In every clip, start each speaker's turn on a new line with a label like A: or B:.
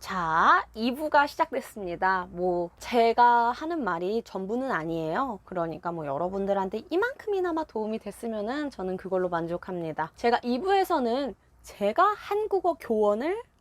A: 자, 2부가 시작됐습니다. 제가 하는 말이 전부는 아니에요. 그러니까 여러분들한테 이만큼이나마 도움이 됐으면은 저는 그걸로 만족합니다. 제가 2부에서는 제가 한국어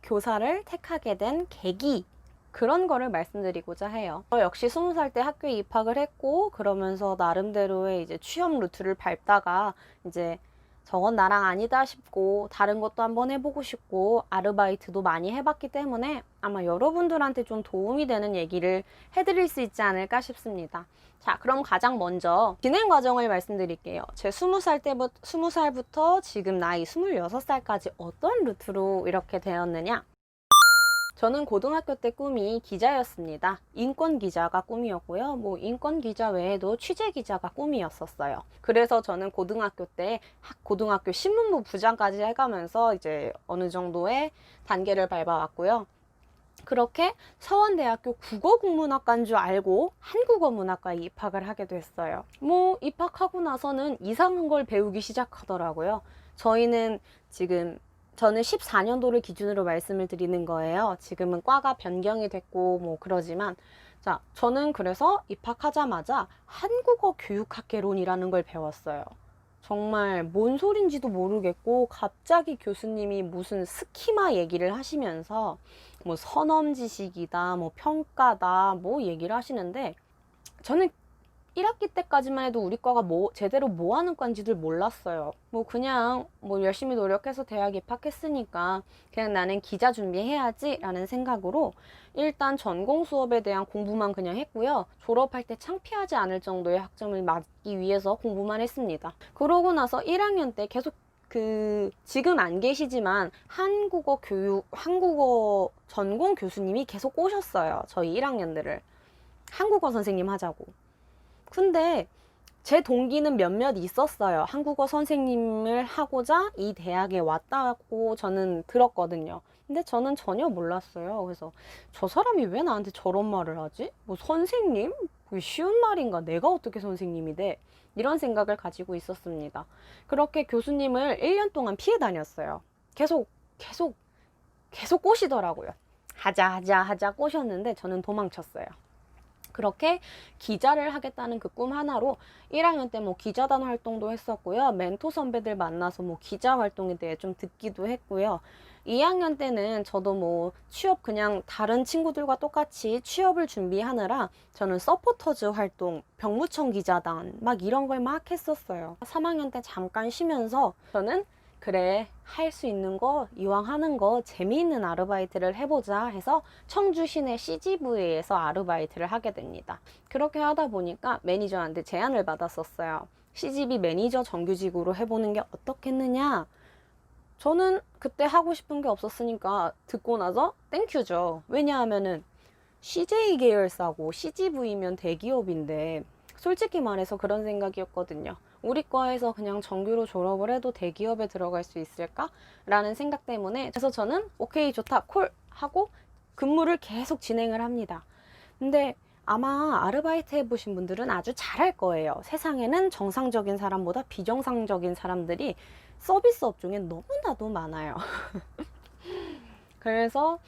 A: 교사를 택하게 된 계기, 그런 거를 말씀드리고자 해요. 저 역시 20살 때 학교에 입학을 했고, 그러면서 나름대로의 이제 취업 루트를 밟다가 이제 저건 나랑 아니다 싶고 다른 것도 한번 해보고 싶고 아르바이트도 많이 해봤기 때문에 아마 여러분들한테 좀 도움이 되는 얘기를 해드릴 수 있지 않을까 싶습니다. 자, 그럼 가장 먼저 진행 과정을 말씀드릴게요. 제 20살부터 지금 나이 26살까지 어떤 루트로 이렇게 되었느냐. 저는 고등학교 때 꿈이 기자였습니다. 인권 기자가 꿈이었고요. 인권 기자 외에도 취재 기자가 꿈이었었어요. 그래서 저는 고등학교 때 고등학교 신문부 부장까지 해가면서 이제 어느 정도의 단계를 밟아왔고요. 그렇게 서원대학교 국어국문학과인 줄 알고 한국어문학과에 입학을 하게 됐어요. 입학하고 나서는 이상한 걸 배우기 시작하더라고요. 저는 14년도를 기준으로 말씀을 드리는 거예요. 지금은 과가 변경이 됐고 그러지만, 자, 저는 그래서 입학하자마자 한국어 교육학개론이라는 걸 배웠어요. 정말 뭔 소린지도 모르겠고 갑자기 교수님이 무슨 스키마 얘기를 하시면서 선엄 지식이다, 평가다, 얘기를 하시는데, 저는 1학기 때까지만 해도 우리 과가 제대로 뭐 하는 과인지를 몰랐어요. 그냥 열심히 노력해서 대학 입학했으니까 그냥 나는 기자 준비해야지 라는 생각으로 일단 전공 수업에 대한 공부만 그냥 했고요. 졸업할 때 창피하지 않을 정도의 학점을 맞기 위해서 공부만 했습니다. 그러고 나서 1학년 때 계속 지금 안 계시지만 한국어 전공 교수님이 계속 오셨어요. 저희 1학년들을. 한국어 선생님 하자고. 근데 제 동기는 몇몇 있었어요. 한국어 선생님을 하고자 이 대학에 왔다고 저는 들었거든요. 근데 저는 전혀 몰랐어요. 그래서 저 사람이 왜 나한테 저런 말을 하지? 선생님? 그게 쉬운 말인가? 내가 어떻게 선생님이 돼? 이런 생각을 가지고 있었습니다. 그렇게 교수님을 1년 동안 피해 다녔어요. 계속 꼬시더라고요. 하자 꼬셨는데 저는 도망쳤어요. 그렇게 기자를 하겠다는 그 꿈 하나로 1학년 때 기자단 활동도 했었고요. 멘토 선배들 만나서 기자 활동에 대해 좀 듣기도 했고요. 2학년 때는 저도 취업 그냥 다른 친구들과 똑같이 취업을 준비하느라 저는 서포터즈 활동, 병무청 기자단 이런 걸 막 했었어요. 3학년 때 잠깐 쉬면서 저는 그래, 할 수 있는 거, 이왕 하는 거 재미있는 아르바이트를 해보자 해서 청주 시내 CGV에서 아르바이트를 하게 됩니다. 그렇게 하다 보니까 매니저한테 제안을 받았었어요. CGV 매니저 정규직으로 해보는 게 어떻겠느냐? 저는 그때 하고 싶은 게 없었으니까 듣고 나서 땡큐죠. 왜냐하면은 CJ 계열사고 CGV면 대기업인데 솔직히 말해서 그런 생각이었거든요. 우리 과에서 그냥 정규로 졸업을 해도 대기업에 들어갈 수 있을까? 라는 생각 때문에 그래서 저는 오케이 좋다 콜 하고 근무를 계속 진행을 합니다. 근데 아마 아르바이트 해보신 분들은 아주 잘할 거예요. 세상에는 정상적인 사람보다 비정상적인 사람들이 서비스 업종에 너무나도 많아요. 그래서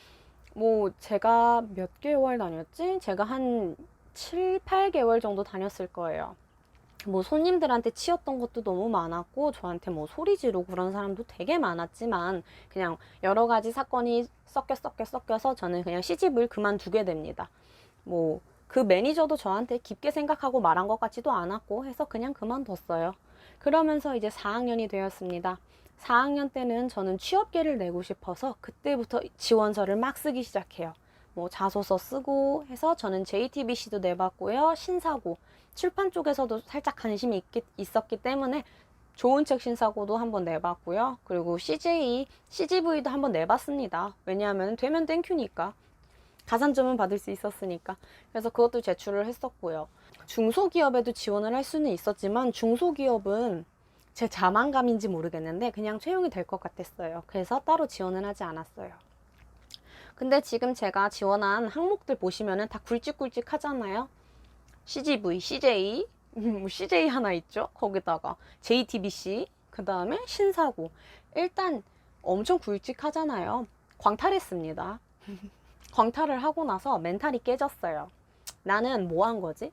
A: 제가 몇 개월 다녔지? 제가 한 7, 8개월 정도 다녔을 거예요. 손님들한테 치였던 것도 너무 많았고 저한테 소리 지르고 그런 사람도 되게 많았지만 그냥 여러 가지 사건이 섞여서 저는 그냥 시집을 그만두게 됩니다. 그 매니저도 저한테 깊게 생각하고 말한 것 같지도 않았고 해서 그냥 그만뒀어요. 그러면서 이제 4학년이 되었습니다. 4학년 때는 저는 취업계를 내고 싶어서 그때부터 지원서를 막 쓰기 시작해요. 자소서 쓰고 해서 저는 JTBC도 내봤고요. 신사고, 출판 쪽에서도 살짝 관심이 있었기 때문에 좋은 책 신사고도 한번 내봤고요. 그리고 CGV도 한번 내봤습니다. 왜냐하면 되면 땡큐니까. 가산점은 받을 수 있었으니까. 그래서 그것도 제출을 했었고요. 중소기업에도 지원을 할 수는 있었지만 중소기업은 제 자만감인지 모르겠는데 그냥 채용이 될 것 같았어요. 그래서 따로 지원을 하지 않았어요. 근데 지금 제가 지원한 항목들 보시면은 다 굵직굵직 하잖아요. CGV, CJ, CJ 하나 있죠. 거기다가 JTBC, 그 다음에 신사고. 일단 엄청 굵직하잖아요. 광탈했습니다. 광탈을 하고 나서 멘탈이 깨졌어요. 나는 뭐 한 거지?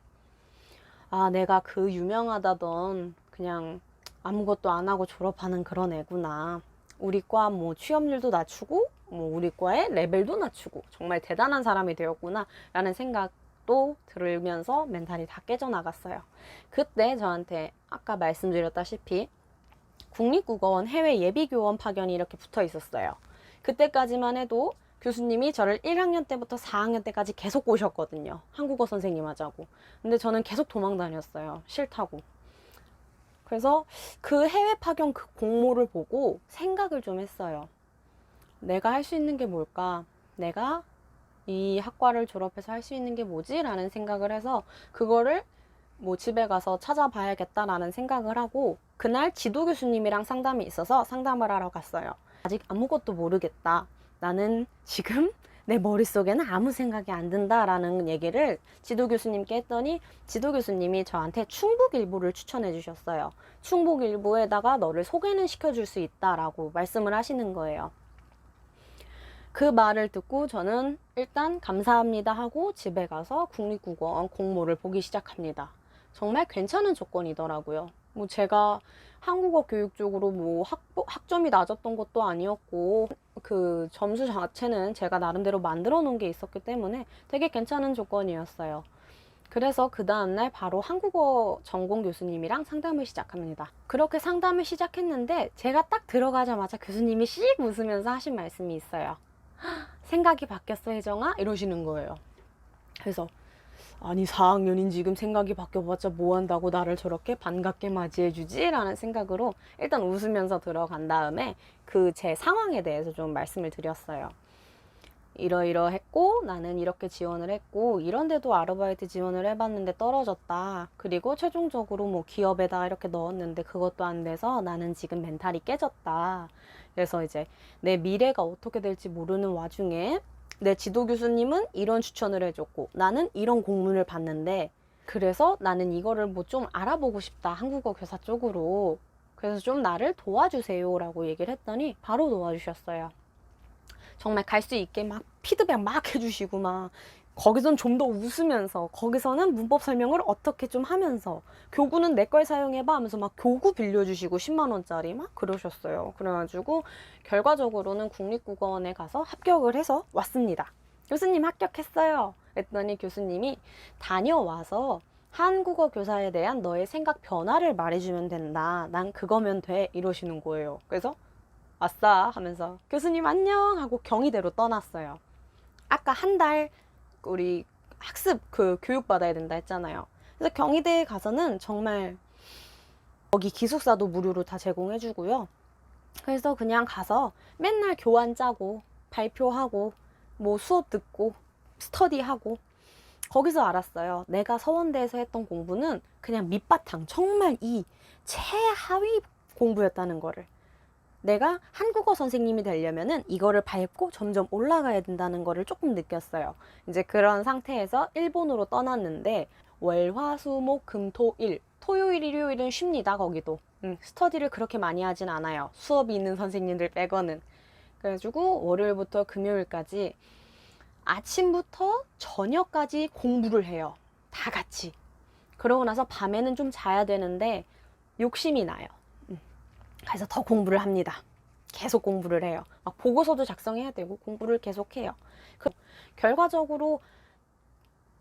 A: 아, 내가 그 유명하다던 그냥 아무것도 안 하고 졸업하는 그런 애구나. 우리 과 뭐 취업률도 낮추고 뭐 우리 과의 레벨도 낮추고 정말 대단한 사람이 되었구나 라는 생각도 들으면서 멘탈이 다 깨져나갔어요. 그때 저한테 아까 말씀드렸다시피 국립국어원 해외 예비교원 파견이 이렇게 붙어 있었어요. 그때까지만 해도 교수님이 저를 1학년 때부터 4학년 때까지 계속 오셨거든요. 한국어 선생님 하자고. 근데 저는 계속 도망 다녔어요. 싫다고. 그래서 그 해외 파견 그 공모를 보고 생각을 좀 했어요. 내가 할 수 있는 게 뭘까? 내가 이 학과를 졸업해서 할 수 있는 게 뭐지? 라는 생각을 해서 그거를 뭐 집에 가서 찾아봐야겠다라는 생각을 하고 그날 지도 교수님이랑 상담이 있어서 상담을 하러 갔어요. 아직 아무것도 모르겠다. 나는 지금 내 머릿속에는 아무 생각이 안 든다라는 얘기를 지도 교수님께 했더니 지도 교수님이 저한테 충북일보를 추천해 주셨어요. 충북일보에다가 너를 소개는 시켜줄 수 있다라고 말씀을 하시는 거예요. 그 말을 듣고 저는 일단 감사합니다 하고 집에 가서 국립국어원 공모를 보기 시작합니다. 정말 괜찮은 조건이더라고요. 뭐 제가 한국어 교육 쪽으로 뭐 학점이 낮았던 것도 아니었고 그 점수 자체는 제가 나름대로 만들어 놓은 게 있었기 때문에 되게 괜찮은 조건이었어요. 그래서 그 다음날 바로 한국어 전공 교수님이랑 상담을 시작합니다. 그렇게 상담을 시작했는데 제가 딱 들어가자마자 교수님이 씩 웃으면서 하신 말씀이 있어요. 생각이 바뀌었어 혜정아? 이러시는 거예요. 그래서 아니 4학년인 지금 생각이 바뀌어봤자 뭐 한다고 나를 저렇게 반갑게 맞이해주지? 라는 생각으로 일단 웃으면서 들어간 다음에 그 제 상황에 대해서 좀 말씀을 드렸어요. 이러이러했고 나는 이렇게 지원을 했고 이런데도 아르바이트 지원을 해봤는데 떨어졌다. 그리고 최종적으로 뭐 기업에다 이렇게 넣었는데 그것도 안 돼서 나는 지금 멘탈이 깨졌다. 그래서 이제 내 미래가 어떻게 될지 모르는 와중에 내 지도 교수님은 이런 추천을 해줬고 나는 이런 공문을 봤는데 그래서 나는 이거를 뭐 좀 알아보고 싶다. 한국어 교사 쪽으로. 그래서 좀 나를 도와주세요 라고 얘기를 했더니 바로 도와주셨어요. 정말 갈 수 있게 막 피드백 막 해주시고 막 거기선 좀 더 웃으면서 거기서는 문법 설명을 어떻게 좀 하면서 교구는 내 걸 사용해봐 하면서 막 교구 빌려주시고 10만 원짜리 막 그러셨어요. 그래가지고 결과적으로는 국립국어원에 가서 합격을 해서 왔습니다. 교수님 합격했어요. 했더니 교수님이 다녀와서 한국어 교사에 대한 너의 생각 변화를 말해주면 된다. 난 그거면 돼. 이러시는 거예요. 그래서 아싸 하면서 교수님 안녕 하고 경희대로 떠났어요. 아까 한 달 우리 학습 그 교육 받아야 된다 했잖아요. 그래서 경희대에 가서는 정말 거기 기숙사도 무료로 다 제공해 주고요. 그래서 그냥 가서 맨날 교환 짜고 발표하고 뭐 수업 듣고 스터디하고 거기서 알았어요. 내가 서원대에서 했던 공부는 그냥 밑바탕 정말 이 최하위 공부였다는 거를. 내가 한국어 선생님이 되려면은 이거를 밟고 점점 올라가야 된다는 거를 조금 느꼈어요. 이제 그런 상태에서 일본으로 떠났는데 월화수목금토일 토요일 일요일은 쉽니다. 거기도 스터디를 그렇게 많이 하진 않아요. 수업이 있는 선생님들 빼고는. 그래가지고 월요일부터 금요일까지 아침부터 저녁까지 공부를 해요. 다 같이. 그러고 나서 밤에는 좀 자야 되는데 욕심이 나요. 그래서 더 공부를 합니다. 계속 공부를 해요. 막 보고서도 작성해야 되고 공부를 계속 해요. 결과적으로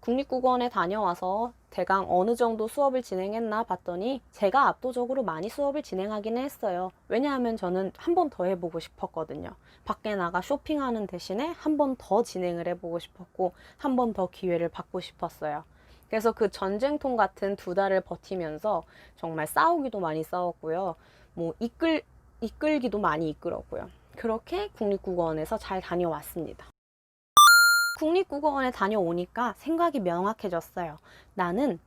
A: 국립국어원에 다녀와서 대강 어느 정도 수업을 진행했나 봤더니 제가 압도적으로 많이 수업을 진행하기는 했어요. 왜냐하면 저는 한 번 더 해보고 싶었거든요. 밖에 나가 쇼핑하는 대신에 한 번 더 진행을 해보고 싶었고 한 번 더 기회를 받고 싶었어요. 그래서 그 전쟁통 같은 2달을 버티면서 정말 싸우기도 많이 싸웠고요. 뭐 이끌기도 많이 이끌었고요. 그렇게 국립국어원에서 잘 다녀왔습니다. 국립국어원에 다녀오니까 생각이 명확해졌어요. 나는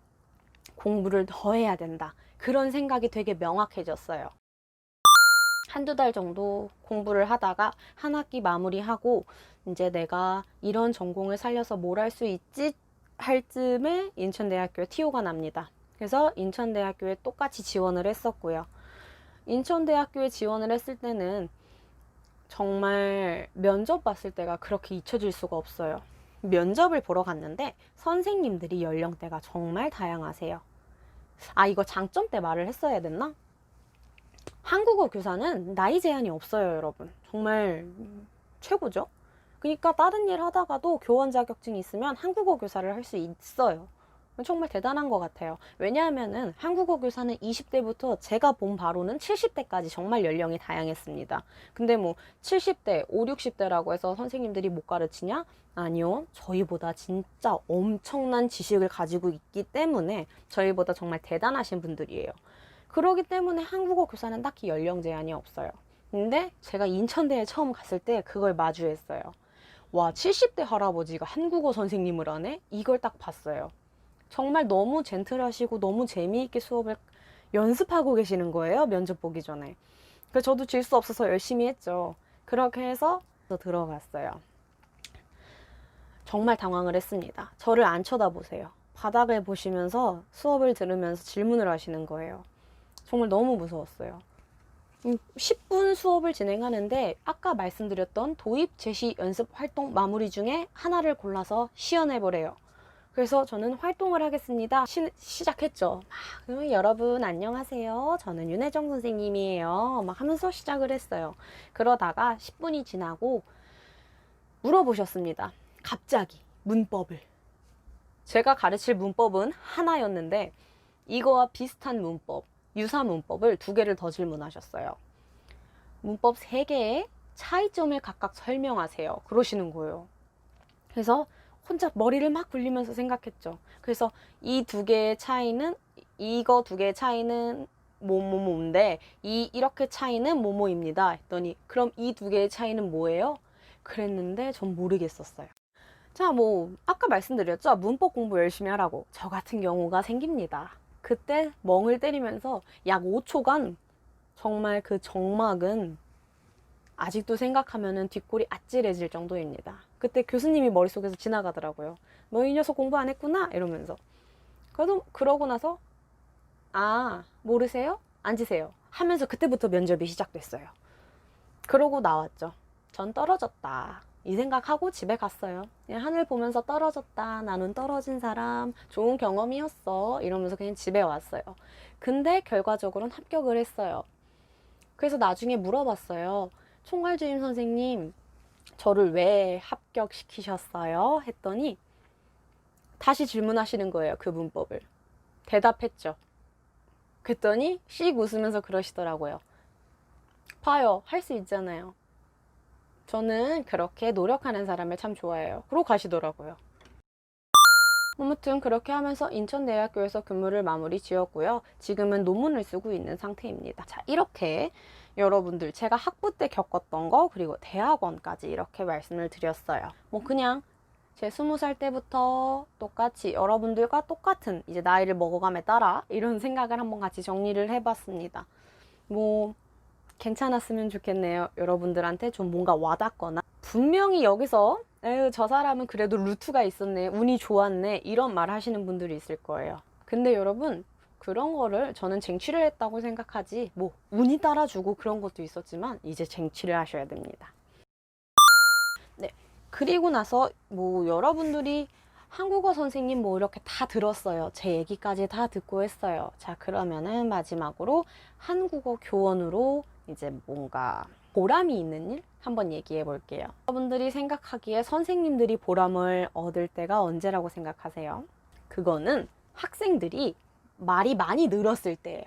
A: 공부를 더 해야 된다. 그런 생각이 되게 명확해졌어요. 한두 달 정도 공부를 하다가 한 학기 마무리하고 이제 내가 이런 전공을 살려서 뭘 할 수 있지 할 즈음에 인천대학교에 TO가 납니다. 그래서 인천대학교에 똑같이 지원을 했었고요. 인천대학교에 지원을 했을 때는 정말 면접 봤을 때가 그렇게 잊혀질 수가 없어요. 면접을 보러 갔는데 선생님들이 연령대가 정말 다양하세요. 아, 이거 장점 때 말을 했어야 됐나? 한국어 교사는 나이 제한이 없어요, 여러분. 정말 최고죠? 그러니까 다른 일 하다가도 교원 자격증이 있으면 한국어 교사를 할 수 있어요. 정말 대단한 것 같아요. 왜냐하면은 한국어 교사는 20대부터 제가 본 바로는 70대까지 정말 연령이 다양했습니다. 근데 뭐 70대, 5, 60대라고 해서 선생님들이 못 가르치냐? 아니요. 저희보다 진짜 엄청난 지식을 가지고 있기 때문에 저희보다 정말 대단하신 분들이에요. 그러기 때문에 한국어 교사는 딱히 연령 제한이 없어요. 근데 제가 인천대에 처음 갔을 때 그걸 마주했어요. 와, 70대 할아버지가 한국어 선생님을 하네? 이걸 딱 봤어요. 정말 너무 젠틀하시고 너무 재미있게 수업을 연습하고 계시는 거예요. 면접 보기 전에. 그래서 저도 질 수 없어서 열심히 했죠. 그렇게 해서 들어갔어요. 정말 당황을 했습니다. 저를 안 쳐다보세요. 바닥을 보시면서 수업을 들으면서 질문을 하시는 거예요. 정말 너무 무서웠어요. 10분 수업을 진행하는데 아까 말씀드렸던 도입, 제시, 연습, 활동, 마무리 중에 하나를 골라서 시연해보래요. 그래서 저는 활동을 하겠습니다. 시작했죠. 여러분 안녕하세요. 저는 윤혜정 선생님이에요. 막 하면서 시작을 했어요. 그러다가 10분이 지나고 물어보셨습니다. 갑자기 문법을. 제가 가르칠 문법은 하나였는데 이거와 비슷한 문법, 유사 문법을 2개를 더 질문하셨어요. 문법 3개의 차이점을 각각 설명하세요. 그러시는 거예요. 그래서 혼자 머리를 막 굴리면서 생각했죠. 그래서 이 2개의 차이는, 이거 2개의 차이는 뭐뭐뭐인데 이렇게 차이는 뭐뭐입니다 했더니 그럼 이 2개의 차이는 뭐예요? 그랬는데 전 모르겠었어요. 자, 뭐 아까 말씀드렸죠. 문법 공부 열심히 하라고. 저 같은 경우가 생깁니다. 그때 멍을 때리면서 약 5초간 정말 그 정막은 아직도 생각하면은 뒷골이 아찔해질 정도입니다. 그때 교수님이 머릿속에서 지나가더라고요. 너 이 녀석 공부 안 했구나? 이러면서. 그러고 나서 아, 모르세요? 앉으세요. 하면서 그때부터 면접이 시작됐어요. 그러고 나왔죠. 전 떨어졌다. 이 생각하고 집에 갔어요. 그냥 하늘 보면서 떨어졌다. 나는 떨어진 사람. 좋은 경험이었어. 이러면서 그냥 집에 왔어요. 근데 결과적으로는 합격을 했어요. 그래서 나중에 물어봤어요. 총괄주임 선생님, 저를 왜 합격시키셨어요? 했더니 다시 질문하시는 거예요. 그 문법을. 대답했죠. 그랬더니 씩 웃으면서 그러시더라고요. 봐요. 할 수 있잖아요. 저는 그렇게 노력하는 사람을 참 좋아해요. 그러고 가시더라고요. 아무튼 그렇게 하면서 인천대학교에서 근무를 마무리 지었고요. 지금은 논문을 쓰고 있는 상태입니다. 자, 이렇게 여러분들 제가 학부 때 겪었던 거 그리고 대학원까지 이렇게 말씀을 드렸어요. 뭐 그냥 제 20살 때부터 똑같이 여러분들과 똑같은 이제 나이를 먹어감에 따라 이런 생각을 한번 같이 정리를 해봤습니다. 뭐 괜찮았으면 좋겠네요. 여러분들한테 좀 뭔가 와닿거나 분명히 여기서 에휴, 저 사람은 그래도 루트가 있었네, 운이 좋았네 이런 말 하시는 분들이 있을 거예요. 근데 여러분 그런 거를 저는 쟁취를 했다고 생각하지 뭐 운이 따라주고 그런 것도 있었지만 이제 쟁취를 하셔야 됩니다. 네, 그리고 나서 뭐 여러분들이 한국어 선생님 뭐 이렇게 다 들었어요. 제 얘기까지 다 듣고 했어요. 자, 그러면은 마지막으로 한국어 교원으로 이제 뭔가 보람이 있는 일 한번 얘기해 볼게요. 여러분들이 생각하기에 선생님들이 보람을 얻을 때가 언제라고 생각하세요? 그거는 학생들이 말이 많이 늘었을 때예요.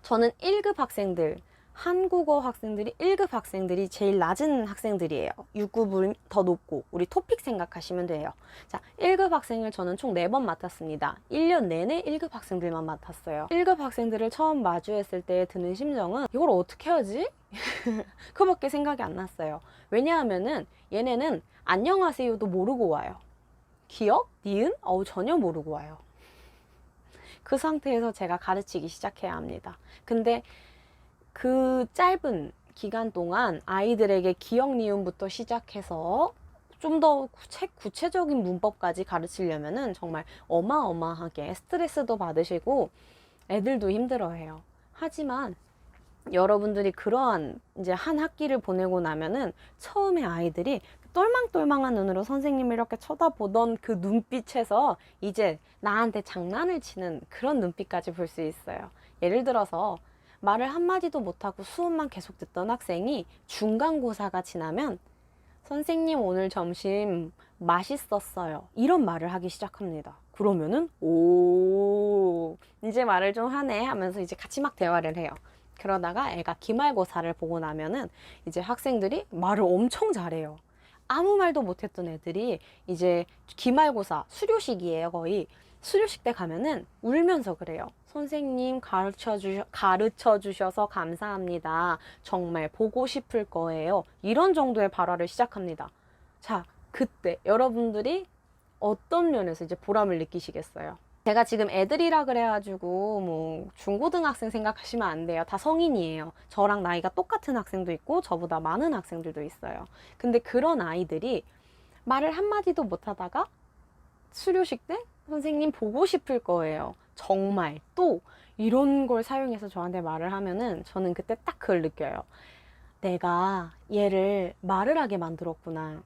A: 저는 1급 학생들, 한국어 학생들이 1급 학생들이 제일 낮은 학생들이에요. 6급은 더 높고 우리 토픽 생각하시면 돼요. 자, 1급 학생을 저는 총 4번 맡았습니다. 1년 내내 1급 학생들만 맡았어요. 1급 학생들을 처음 마주했을 때 드는 심정은 이걸 어떻게 하지? 그밖에 생각이 안 났어요. 왜냐하면은 얘네는 안녕하세요도 모르고 와요. 기억? 니은? 전혀 모르고 와요. 그 상태에서 제가 가르치기 시작해야 합니다. 근데 그 짧은 기간 동안 아이들에게 기억 니은부터 시작해서 좀 더 구체적인 문법까지 가르치려면은 정말 어마어마하게 스트레스도 받으시고 애들도 힘들어해요. 하지만 여러분들이 그러한 이제 한 학기를 보내고 나면은 처음에 아이들이 똘망똘망한 눈으로 선생님을 이렇게 쳐다보던 그 눈빛에서 이제 나한테 장난을 치는 그런 눈빛까지 볼 수 있어요. 예를 들어서 말을 한마디도 못하고 수업만 계속 듣던 학생이 중간고사가 지나면 선생님 오늘 점심 맛있었어요. 이런 말을 하기 시작합니다. 그러면은 오 이제 말을 좀 하네 하면서 이제 같이 막 대화를 해요. 그러다가 애가 기말고사를 보고 나면은 이제 학생들이 말을 엄청 잘해요. 아무 말도 못했던 애들이 이제 기말고사 수료식이에요. 거의 수료식 때 가면은 울면서 그래요. 선생님 가르쳐 주셔서 감사합니다. 정말 보고 싶을 거예요. 이런 정도의 발화를 시작합니다. 자, 그때 여러분들이 어떤 면에서 이제 보람을 느끼시겠어요? 제가 지금 애들이라 그래가지고 뭐 중고등학생 생각하시면 안 돼요. 다 성인이에요. 저랑 나이가 똑같은 학생도 있고 저보다 많은 학생들도 있어요. 근데 그런 아이들이 말을 한마디도 못하다가 수료식 때 선생님 보고 싶을 거예요. 정말 또 이런 걸 사용해서 저한테 말을 하면은 저는 그때 딱 그걸 느껴요. 내가 얘를 말을 하게 만들었구나.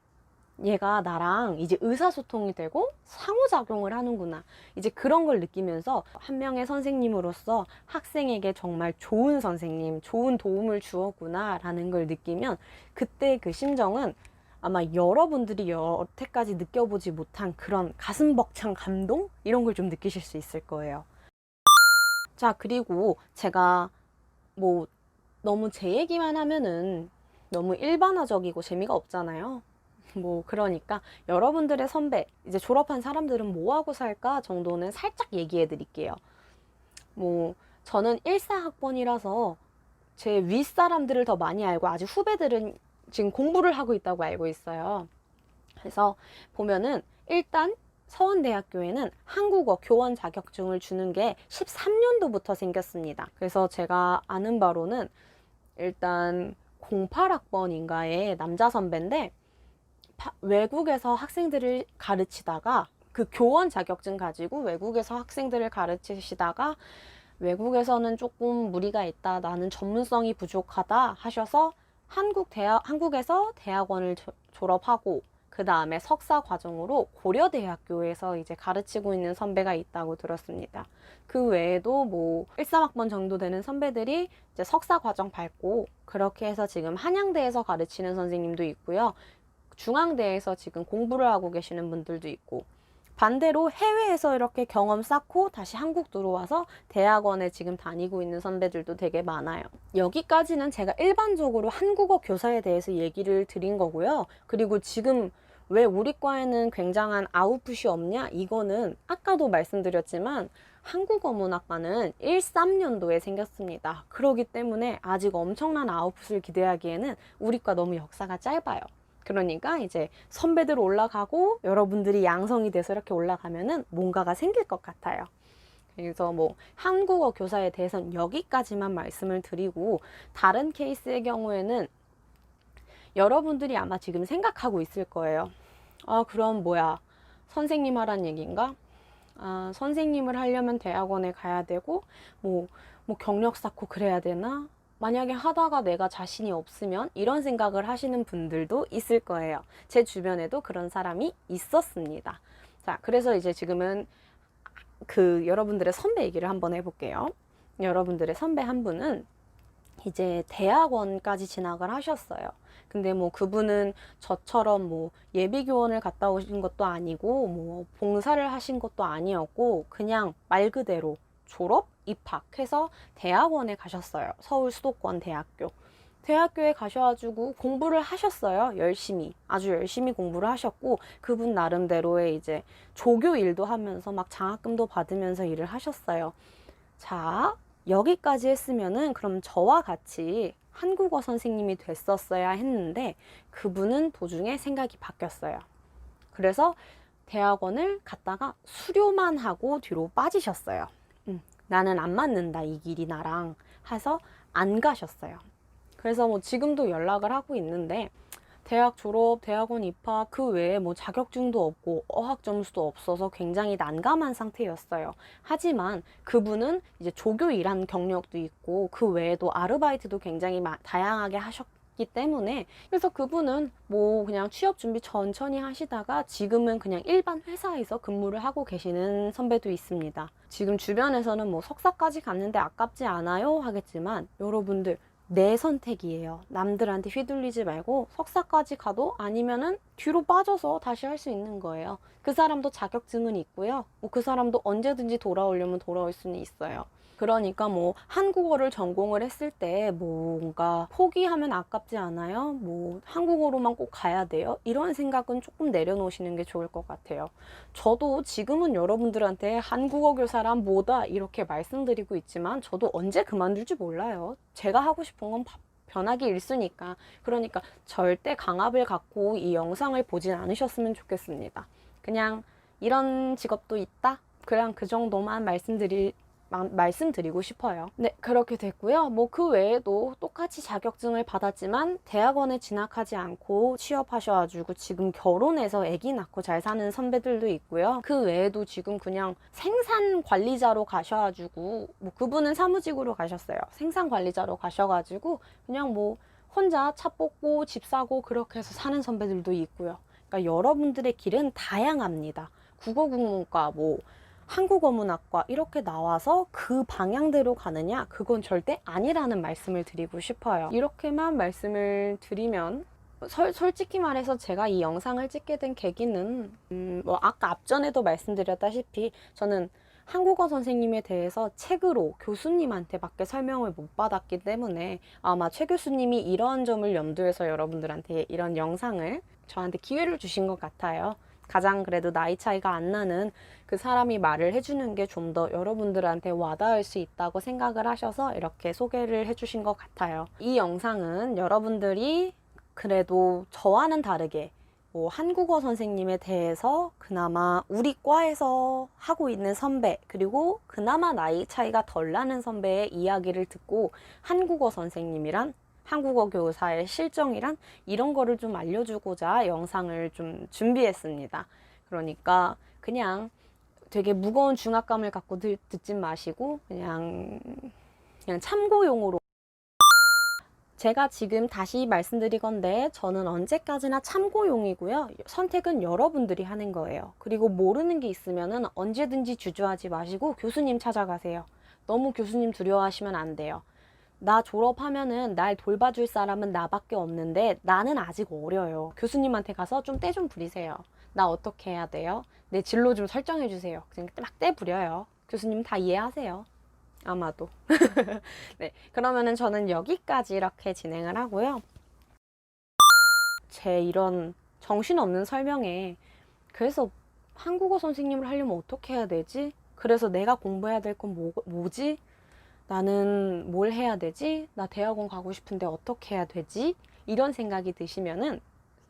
A: 얘가 나랑 이제 의사소통이 되고 상호작용을 하는구나. 이제 그런 걸 느끼면서 한 명의 선생님으로서 학생에게 정말 좋은 선생님, 좋은 도움을 주었구나 라는 걸 느끼면 그때 그 심정은 아마 여러분들이 여태까지 느껴보지 못한 그런 가슴 벅찬 감동? 이런 걸 좀 느끼실 수 있을 거예요. 자, 그리고 제가 뭐 너무 제 얘기만 하면은 너무 일반화적이고 재미가 없잖아요. 뭐 그러니까 여러분들의 선배 이제 졸업한 사람들은 뭐하고 살까 정도는 살짝 얘기해 드릴게요. 뭐 저는 14학번이라서 제 윗사람들을 더 많이 알고 아직 후배들은 지금 공부를 하고 있다고 알고 있어요. 그래서 보면은 일단 서원대학교에는 한국어 교원 자격증을 주는 게 13년도부터 생겼습니다. 그래서 제가 아는 바로는 일단 08학번인가의 남자 선배인데 외국에서 학생들을 가르치다가 그 교원 자격증 가지고 외국에서 학생들을 가르치시다가 외국에서는 조금 무리가 있다, 나는 전문성이 부족하다 하셔서 한국에서 대학원을 졸업하고 그 다음에 석사 과정으로 고려대학교에서 이제 가르치고 있는 선배가 있다고 들었습니다. 그 외에도 뭐 13학번 정도 되는 선배들이 이제 석사 과정 밟고 그렇게 해서 지금 한양대에서 가르치는 선생님도 있고요. 중앙대에서 지금 공부를 하고 계시는 분들도 있고, 반대로 해외에서 이렇게 경험 쌓고 다시 한국 들어와서 대학원에 지금 다니고 있는 선배들도 되게 많아요. 여기까지는 제가 일반적으로 한국어 교사에 대해서 얘기를 드린 거고요. 그리고 지금 왜 우리 과에는 굉장한 아웃풋이 없냐? 이거는 아까도 말씀드렸지만 한국어 문학과는 13년도에 생겼습니다. 그렇기 때문에 아직 엄청난 아웃풋을 기대하기에는 우리 과 너무 역사가 짧아요. 그러니까 이제 선배들 올라가고 여러분들이 양성이 돼서 이렇게 올라가면은 뭔가가 생길 것 같아요. 그래서 뭐 한국어 교사에 대해서는 여기까지만 말씀을 드리고, 다른 케이스의 경우에는 여러분들이 아마 지금 생각하고 있을 거예요. 아, 그럼 뭐야? 선생님 하란 얘기인가? 아, 선생님을 하려면 대학원에 가야 되고, 뭐 경력 쌓고 그래야 되나? 만약에 하다가 내가 자신이 없으면 이런 생각을 하시는 분들도 있을 거예요. 제 주변에도 그런 사람이 있었습니다. 자, 그래서 이제 지금은 그 여러분들의 선배 얘기를 한번 해볼게요. 여러분들의 선배 한 분은 이제 대학원까지 진학을 하셨어요. 근데 뭐 그분은 저처럼 뭐 예비교원을 갔다 오신 것도 아니고 뭐 봉사를 하신 것도 아니었고 그냥 말 그대로 졸업, 입학해서 대학원에 가셨어요. 서울 수도권 대학교. 대학교에 가셔가지고 공부를 하셨어요. 열심히. 아주 열심히 공부를 하셨고, 그분 나름대로의 이제 조교 일도 하면서 막 장학금도 받으면서 일을 하셨어요. 자, 여기까지 했으면은 그럼 저와 같이 한국어 선생님이 됐었어야 했는데 그분은 도중에 생각이 바뀌었어요. 그래서 대학원을 갔다가 수료만 하고 뒤로 빠지셨어요. 나는 안 맞는다, 이 길이 나랑 해서 안 가셨어요. 그래서 뭐 지금도 연락을 하고 있는데 대학 졸업, 대학원 입학, 그 외에 뭐 자격증도 없고 어학 점수도 없어서 굉장히 난감한 상태였어요. 하지만 그분은 이제 조교 일한 경력도 있고 그 외에도 아르바이트도 굉장히 다양하게 하셨기 때문에, 그래서 그분은 뭐 그냥 취업 준비 천천히 하시다가 지금은 그냥 일반 회사에서 근무를 하고 계시는 선배도 있습니다. 지금 주변에서는 뭐 석사까지 갔는데 아깝지 않아요 하겠지만, 여러분들 내 선택이에요. 남들한테 휘둘리지 말고 석사까지 가도 아니면은 뒤로 빠져서 다시 할 수 있는 거예요. 그 사람도 자격증은 있고요. 뭐 그 사람도 언제든지 돌아오려면 돌아올 수는 있어요. 그러니까 뭐 한국어를 전공을 했을 때 뭔가 포기하면 아깝지 않아요? 뭐 한국어로만 꼭 가야 돼요? 이런 생각은 조금 내려놓으시는 게 좋을 것 같아요. 저도 지금은 여러분들한테 한국어 교사란 뭐다 이렇게 말씀드리고 있지만 저도 언제 그만둘지 몰라요. 제가 하고 싶은 건 변하기 일쑤니까. 그러니까 절대 강압을 갖고 이 영상을 보진 않으셨으면 좋겠습니다. 그냥 이런 직업도 있다? 그냥 그 정도만 말씀드리고 싶어요. 네, 그렇게 됐고요. 뭐 그 외에도 똑같이 자격증을 받았지만 대학원에 진학하지 않고 취업하셔가지고 지금 결혼해서 아기 낳고 잘 사는 선배들도 있고요. 그 외에도 지금 그냥 생산 관리자로 가셔가지고, 뭐 그분은 사무직으로 가셨어요. 생산 관리자로 가셔가지고 그냥 뭐 혼자 차 뽑고 집 사고 그렇게 해서 사는 선배들도 있고요. 그러니까 여러분들의 길은 다양합니다. 국어국문과 뭐 한국어문학과 이렇게 나와서 그 방향대로 가느냐? 그건 절대 아니라는 말씀을 드리고 싶어요. 이렇게만 말씀을 드리면, 솔직히 말해서 제가 이 영상을 찍게 된 계기는 뭐 아까 앞전에도 말씀드렸다시피 저는 한국어 선생님에 대해서 책으로 교수님한테밖에 설명을 못 받았기 때문에 아마 최 교수님이 이런 점을 염두해서 여러분들한테 이런 영상을 저한테 기회를 주신 것 같아요. 가장 그래도 나이 차이가 안 나는 그 사람이 말을 해주는 게 좀 더 여러분들한테 와닿을 수 있다고 생각을 하셔서 이렇게 소개를 해주신 것 같아요. 이 영상은 여러분들이 그래도 저와는 다르게 뭐 한국어 선생님에 대해서 그나마 우리 과에서 하고 있는 선배, 그리고 그나마 나이 차이가 덜 나는 선배의 이야기를 듣고 한국어 선생님이란, 한국어 교사의 실정이란, 이런 거를 좀 알려주고자 영상을 좀 준비했습니다. 그러니까 그냥 되게 무거운 중압감을 갖고 듣진 마시고 그냥 참고용으로. 제가 지금 다시 말씀드리건데 저는 언제까지나 참고용이고요. 선택은 여러분들이 하는 거예요. 그리고 모르는 게 있으면은 언제든지 주저하지 마시고 교수님 찾아가세요. 너무 교수님 두려워하시면 안 돼요. 나 졸업하면은 날 돌봐줄 사람은 나밖에 없는데 나는 아직 어려요. 교수님한테 가서 좀 떼 좀 부리세요. 나 어떻게 해야 돼요? 내 진로 좀 설정해 주세요. 그냥 막 떼 부려요. 교수님 다 이해하세요. 아마도. 네, 그러면은 저는 여기까지 이렇게 진행을 하고요. 제 이런 정신없는 설명에 그래서 한국어 선생님을 하려면 어떻게 해야 되지? 그래서 내가 공부해야 될 건 뭐지? 나는 뭘 해야 되지? 나 대학원 가고 싶은데 어떻게 해야 되지? 이런 생각이 드시면은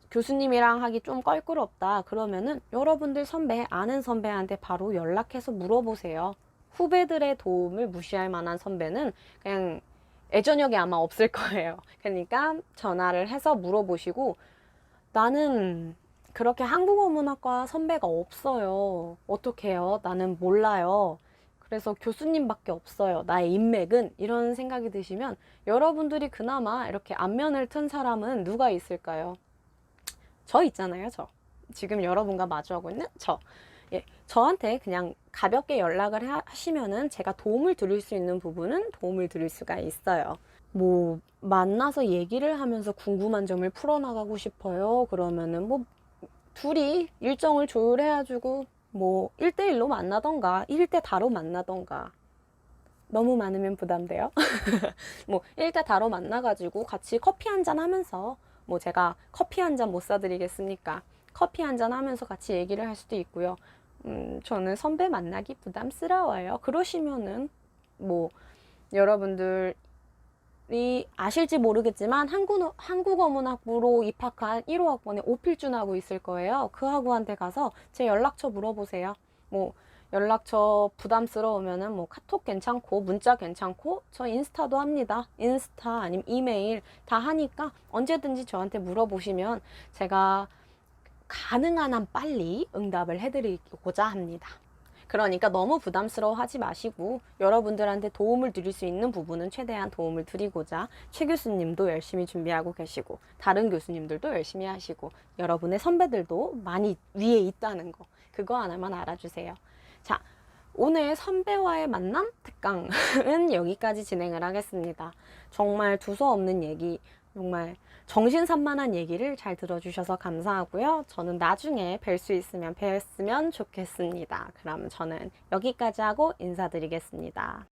A: 교수님이랑 하기 좀 껄끄럽다. 그러면은 여러분들 선배, 아는 선배한테 바로 연락해서 물어보세요. 후배들의 도움을 무시할 만한 선배는 그냥 예전역에 아마 없을 거예요. 그러니까 전화를 해서 물어보시고, 나는 그렇게 한국어 문학과 선배가 없어요. 어떻게 해요? 나는 몰라요. 그래서 교수님밖에 없어요. 나의 인맥은. 이런 생각이 드시면 여러분들이 그나마 이렇게 안면을 튼 사람은 누가 있을까요? 저 있잖아요, 저. 지금 여러분과 마주하고 있는 저. 예, 저한테 그냥 가볍게 연락을 하시면은 제가 도움을 드릴 수 있는 부분은 도움을 드릴 수가 있어요. 뭐 만나서 얘기를 하면서 궁금한 점을 풀어나가고 싶어요. 그러면은 뭐 둘이 일정을 조율해가지고 뭐 1대1로 만나던가 1대 다로 만나던가. 너무 많으면 부담돼요. 뭐 1대 다로 만나가지고 같이 커피 한잔 하면서, 뭐 제가 커피 한 잔 못 사드리겠습니까? 커피 한 잔 하면서 같이 얘기를 할 수도 있고요. 저는 선배 만나기 부담스러워요. 그러시면은 뭐 여러분들이 아실지 모르겠지만 한국어 문학부로 입학한 1호 학번에 오필준하고 있을 거예요. 그 학우한테 가서 제 연락처 물어보세요. 뭐 연락처 부담스러우면은 뭐 카톡 괜찮고 문자 괜찮고 저 인스타도 합니다. 인스타 아니면 이메일 다 하니까 언제든지 저한테 물어보시면 제가 가능한 한 빨리 응답을 해드리고자 합니다. 그러니까 너무 부담스러워하지 마시고 여러분들한테 도움을 드릴 수 있는 부분은 최대한 도움을 드리고자 최 교수님도 열심히 준비하고 계시고 다른 교수님들도 열심히 하시고 여러분의 선배들도 많이 위에 있다는 거 그거 하나만 알아주세요. 자, 오늘 선배와의 만남 특강은 여기까지 진행을 하겠습니다. 정말 두서없는 얘기, 정말 정신산만한 얘기를 잘 들어주셔서 감사하고요. 저는 나중에 뵐 수 있으면 뵀으면 좋겠습니다. 그럼 저는 여기까지 하고 인사드리겠습니다.